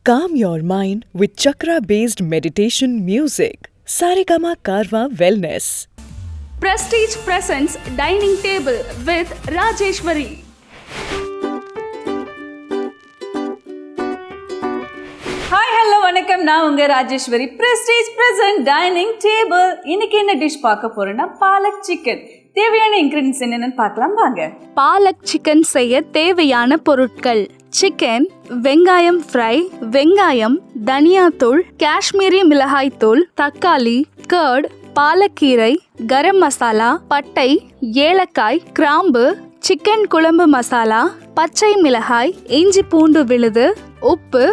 Calm your mind with chakra-based meditation music. Saregama Karwa Wellness. Prestige presents dining table with Rajeshwari. Hi hello வணக்கம், நான் உங்கள் Rajeshwari. Prestige present dining table. இன்னைக்கு என்ன dish பார்க்க போறேன்னா palak chicken. தேவையான இன்கிரீடியன்ஸ் என்னென்னு பார்க்கலாம் வாங்க. பாலக் சிக்கன் செய்ய தேவையான பொருட்கள்: சிக்கன், வெங்காயம் ஃப்ரை, வெங்காயம், தனியாத்தூள், காஷ்மீரி மிளகாய் தூள், தக்காளி, கர்ட், பாலக்கீரை, கரம் மசாலா, பட்டை, ஏலக்காய், கிராம்பு, சிக்கன் குழம்பு மசாலா, பச்சை மிளகாய், இஞ்சி பூண்டு விழுது, உப்பு,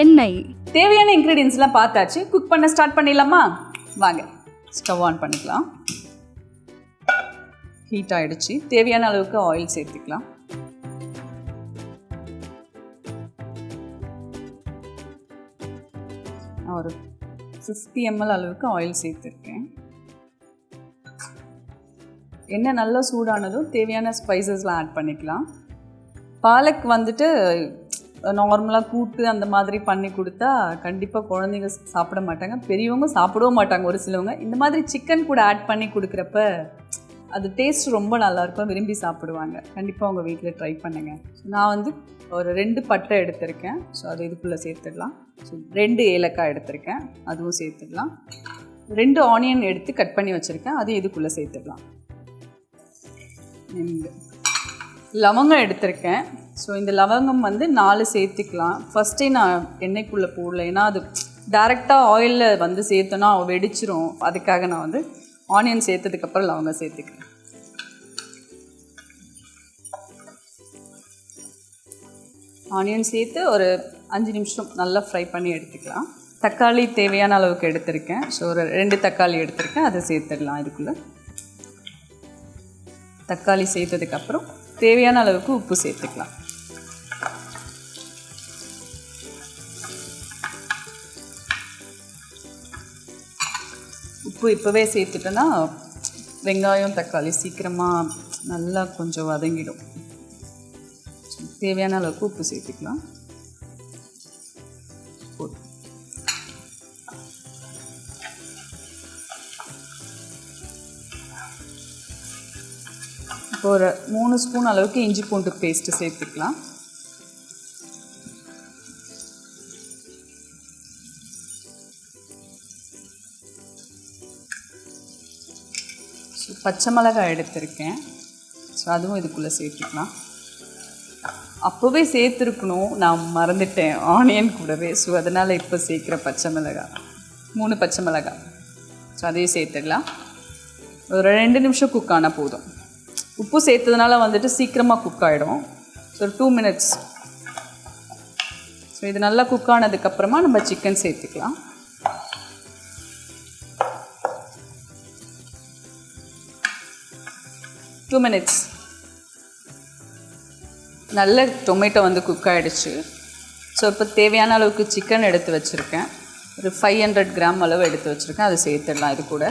எண்ணெய். தேவையான இன்க்ரீடியன்ஸ்லாம் பார்த்தாச்சு. குக் பண்ண ஸ்டார்ட் பண்ணிடலாமா? வாங்க, ஸ்டவ் ஆன் பண்ணிக்கலாம். ஹீட் ஆகிடுச்சு. தேவையான அளவுக்கு ஆயில் சேர்த்துக்கலாம். ஒரு 50 ml அளவுக்கு ஆயில் சேர்த்துருக்கேன். எண்ணெய் நல்லா சூடானதும் தேவையான ஸ்பைசஸ்லாம் ஆட் பண்ணிக்கலாம். பாலக் வந்துட்டு நார்மலாக கூட்டு அந்த மாதிரி பண்ணி கொடுத்தா கண்டிப்பாக குழந்தைங்க சாப்பிட மாட்டாங்க, பெரியவங்க சாப்பிடவும் மாட்டாங்க. ஒரு சிலவங்க இந்த மாதிரி சிக்கன் கூட ஆட் பண்ணி கொடுக்குறப்ப அது டேஸ்ட் ரொம்ப நல்லாயிருக்கும், விரும்பி சாப்பிடுவாங்க. கண்டிப்பாக உங்கள் வீட்டில் ட்ரை பண்ணுங்கள். நான் வந்து ஒரு 2 பட்டை எடுத்திருக்கேன். ஸோ அது இதுக்குள்ளே சேர்த்துடலாம். ஸோ 2 ஏலக்காய் எடுத்திருக்கேன், அதுவும் சேர்த்துடலாம். 2 ஆனியன் எடுத்து கட் பண்ணி வச்சுருக்கேன், அதையும் இதுக்குள்ளே சேர்த்துடலாம். லவங்கம் எடுத்திருக்கேன். ஸோ இந்த லவங்கம் வந்து 4 சேர்த்துக்கலாம். ஃபஸ்ட்டே நான் எண்ணெய்க்குள்ளே போடல, ஏன்னா அது டைரெக்டாக ஆயிலில் வந்து சேர்த்தோன்னா வெடிச்சிரும். அதுக்காக நான் வந்து ஆனியன் சேர்த்ததுக்கப்புறம் லவங்கம் சேர்த்துக்கிறேன். ஆனியன் சேர்த்து ஒரு 5 நிமிஷம் நல்லா ஃப்ரை பண்ணி எடுத்துக்கலாம். தக்காளி தேவையான அளவுக்கு எடுத்திருக்கேன். ஸோ ஒரு 2 தக்காளி எடுத்திருக்கேன், அதை சேர்த்துடலாம். இதுக்குள்ளே தக்காளி சேர்த்ததுக்கப்புறம் தேவையான அளவுக்கு உப்பு சேர்த்துக்கலாம். உப்பு இப்போவே சேர்த்துட்டோன்னா வெங்காயம் தக்காளி சீக்கிரமாக நல்லா கொஞ்சம் வதங்கிடும். தேவையான அளவுக்கு உப்பு சேர்த்துக்கலாம். இப்போ ஒரு 3 ஸ்பூன் அளவுக்கு இஞ்சி பூண்டு பேஸ்ட்டு சேர்த்துக்கலாம். பச்சை மிளகாய் எடுத்திருக்கேன். ஸோ அதுவும் இதுக்குள்ளே சேர்த்துக்கலாம். அப்போவே சேர்த்துருக்கணும், நான் மறந்துட்டேன் ஆனியன் கூடவே. ஸோ அதனால் இப்போ சேர்க்குற பச்சை மிளகாய் 3 பச்சை மிளகாய். ஸோ அதையும் சேர்த்துடலாம். ஒரு 2 நிமிஷம் குக் ஆனால் போதும். உப்பு சேர்த்ததுனால வந்துட்டு சீக்கிரமாக குக் ஆகிடும். So 2 minutes. ஸோ இது நல்லா குக் ஆனதுக்கப்புறமா நம்ம சிக்கன் சேர்த்துக்கலாம். Two minutes. நல்ல டொமேட்டோ வந்து குக் ஆகிடுச்சு. ஸோ இப்போ தேவையான அளவுக்கு சிக்கன் எடுத்து வச்சுருக்கேன். ஒரு 500 கிராம் அளவு எடுத்து வச்சுருக்கேன், அதை சேர்த்துடலாம். இது கூட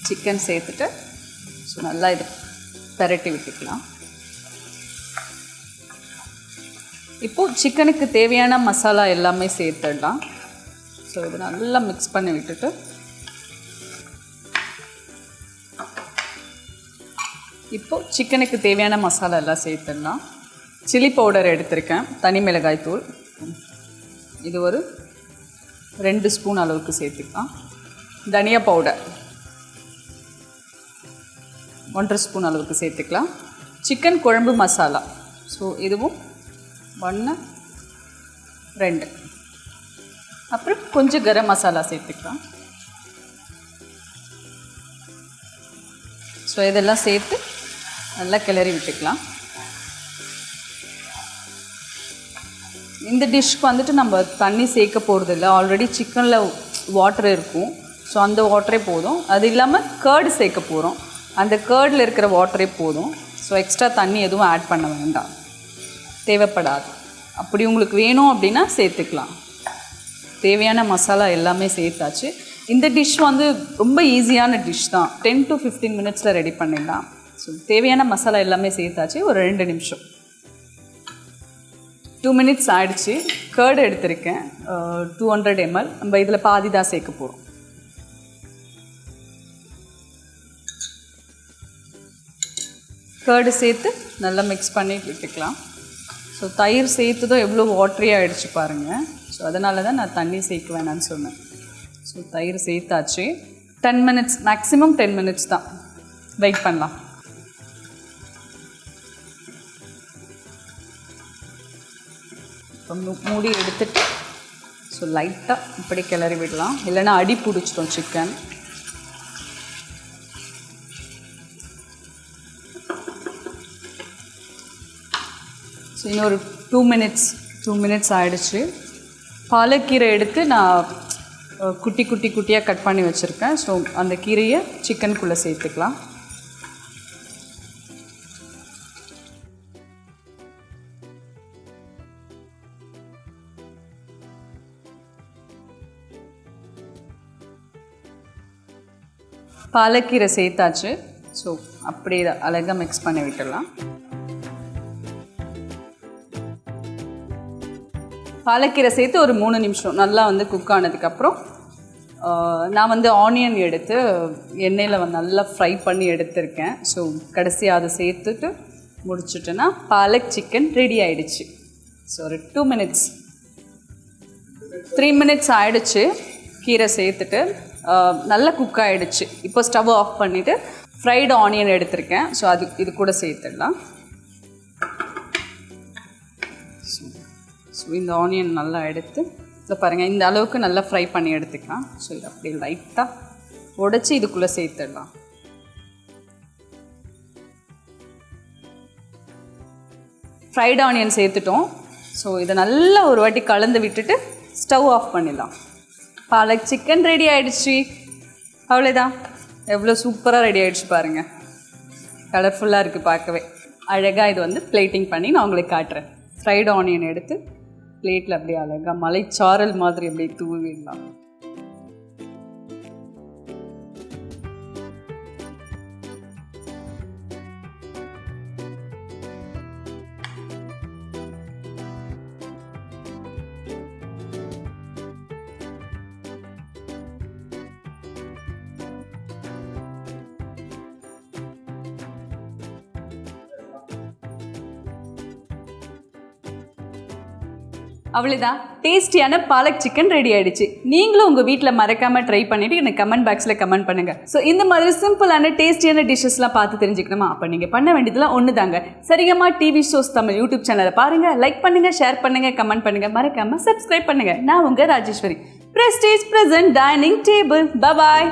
சிக்கன் சேர்த்துட்டு ஸோ நல்லா இது பெரட்டி விட்டுக்கலாம். இப்போது சிக்கனுக்கு தேவையான மசாலா எல்லாமே சேர்த்துடலாம். ஸோ இது நல்லா மிக்ஸ் பண்ணி விட்டுட்டு இப்போது சிக்கனுக்கு தேவையான மசாலா எல்லாம் சேர்த்துடலாம். சில்லி பவுடர் எடுத்திருக்கேன், தனி மிளகாய் தூள். இது ஒரு 2 ஸ்பூன் அளவுக்கு சேர்த்துக்கலாம். தனியா பவுடர் 1.5 ஸ்பூன் அளவுக்கு சேர்த்துக்கலாம். சிக்கன் குழம்பு மசாலா, ஸோ இதுவும் 1, 2. அப்புறம் கொஞ்சம் கரம் மசாலா சேர்த்துக்கலாம். ஸோ இதெல்லாம் சேர்த்து நல்லா கிளறி விட்டுக்கலாம். இந்த டிஷ்க்கு வந்துட்டு நம்ம தண்ணி சேர்க்க போகிறதில்ல, ஆல்ரெடி சிக்கனில் வாட்டர் இருக்கும். ஸோ அந்த வாட்டரே போதும். அது இல்லாமல் கர்டு சேர்க்க போகிறோம், அந்த கர்டில் இருக்கிற வாட்டரே போதும். ஸோ எக்ஸ்ட்ரா தண்ணி எதுவும் ஆட் பண்ண வேண்டாம், தேவைப்படாது. அப்படி உங்களுக்கு வேணும் அப்படின்னா சேர்த்துக்கலாம். தேவையான மசாலா எல்லாமே சேர்த்தாச்சு. இந்த டிஷ் வந்து ரொம்ப ஈஸியான டிஷ் தான். 10 to 15 மினிட்ஸில் ரெடி பண்ணிடலாம். ஸோ தேவையான மசாலா எல்லாமே சேர்த்தாச்சு. ஒரு 2 நிமிஷம் 2 மினிட்ஸ் ஆகிடுச்சு. கர்டு எடுத்திருக்கேன் 200 ml. நம்ம இதில் பாதி தான் சேர்க்க போகிறோம். கர்டு சேர்த்து நல்லா மிக்ஸ் பண்ணி விட்டுக்கலாம். ஸோ தயிர் சேர்த்துதான் எவ்வளோ வாட்டரியாக ஆகிடுச்சு பாருங்கள். ஸோ அதனால தான் நான் தண்ணி சேர்க்க வேணான்னு சொன்னேன். ஸோ தயிர் சேர்த்தாச்சு. 10 மினிட்ஸ், மேக்ஸிமம் 10 மினிட்ஸ் தான் வெயிட் பண்ணலாம். இப்போ மூடி எடுத்துட்டு ஸோ லைட்டாக இப்படி கிளறி விடலாம், இல்லைன்னா அடி பிடிச்சிடும் சிக்கன். ஸோ இன்னொரு 2 மினிட்ஸ் ஆகிடுச்சு. பாலக்கீரை எடுத்து நான் குட்டியாக கட் பண்ணி வச்சுருக்கேன். ஸோ அந்த கீரையை சிக்கனுக்குள்ளே சேர்த்துக்கலாம். பாலக்கீரை சேர்த்தாச்சு. ஸோ அப்படியே அழகாக மிக்ஸ் பண்ணி விட்டுடலாம். பாலக்கீரை சேர்த்து ஒரு 3 நிமிஷம் நல்லா குக் ஆனதுக்கப்புறம் நான் ஆனியன் எடுத்து எண்ணெயில் நல்லா ஃப்ரை பண்ணி எடுத்திருக்கேன். ஸோ கடைசியாக அதை சேர்த்துட்டு முடிச்சுட்டேன்னா பாலக் சிக்கன் ரெடி ஆகிடுச்சு. ஸோ ஒரு 2 மினிட்ஸ் 3 மினிட்ஸ் ஆகிடுச்சு. கீரை சேர்த்துட்டு நல்லா குக் ஆகிடுச்சு. இப்போ ஸ்டவ் ஆஃப் பண்ணிவிட்டு ஃப்ரைடு ஆனியன் எடுத்திருக்கேன். ஸோ இது கூட சேர்த்துடலாம். ஸோ இந்த ஆனியன் நல்லா எடுத்து இதை பாருங்கள், இந்த அளவுக்கு நல்லா ஃப்ரை பண்ணி எடுத்துக்கலாம். ஸோ இது அப்படியே லைட்டாக உடச்சி இதுக்குள்ளே சேர்த்துடலாம். ஃப்ரைட் ஆனியன் சேர்த்துட்டோம். ஸோ இதை நல்லா ஒரு வாட்டி கலந்து விட்டுட்டு ஸ்டவ் ஆஃப் பண்ணிடலாம். பாலக் சிக்கன் ரெடி ஆகிடுச்சு. அவ்வளோதான். எவ்வளோ சூப்பராக ரெடி ஆகிடுச்சு பாருங்கள். கலர்ஃபுல்லாக இருக்குது பார்க்கவே. அழகாக இது பிளேட்டிங் பண்ணி நான் உங்களுக்கு காட்டுறேன். ஃப்ரைடு ஆனியன் எடுத்து பிளேட்டில் அப்படியே அழகாக மலைச்சாரல் மாதிரி அப்படியே தூவிடலாம். அவ்வளோதான், டேஸ்டியான பாலக் சிக்கன் ரெடி ஆகிடுச்சு. நீங்களும் உங்கள் வீட்டில் மறக்காமல் ட்ரை பண்ணிவிட்டு எனக்கு கமெண்ட் பாக்ஸில் கமெண்ட் பண்ணுங்கள். ஸோ இந்த மாதிரி சிம்பிளான டேஸ்டியான டிஷ்ஷஸ்லாம் பார்த்து தெரிஞ்சுக்கணுமா? அப்போ நீங்கள் பண்ண வேண்டியதுலாம் ஒன்று தாங்க. Saregama TV shows Tamil YouTube சேனலை பாருங்கள், லைக் பண்ணுங்கள், ஷேர் பண்ணுங்கள், கமெண்ட் பண்ணுங்கள், மறக்காமல் சப்ஸ்கிரைப் பண்ணுங்கள். நான் உங்கள் Rajeshwari. Prestige present dining table. பாய்.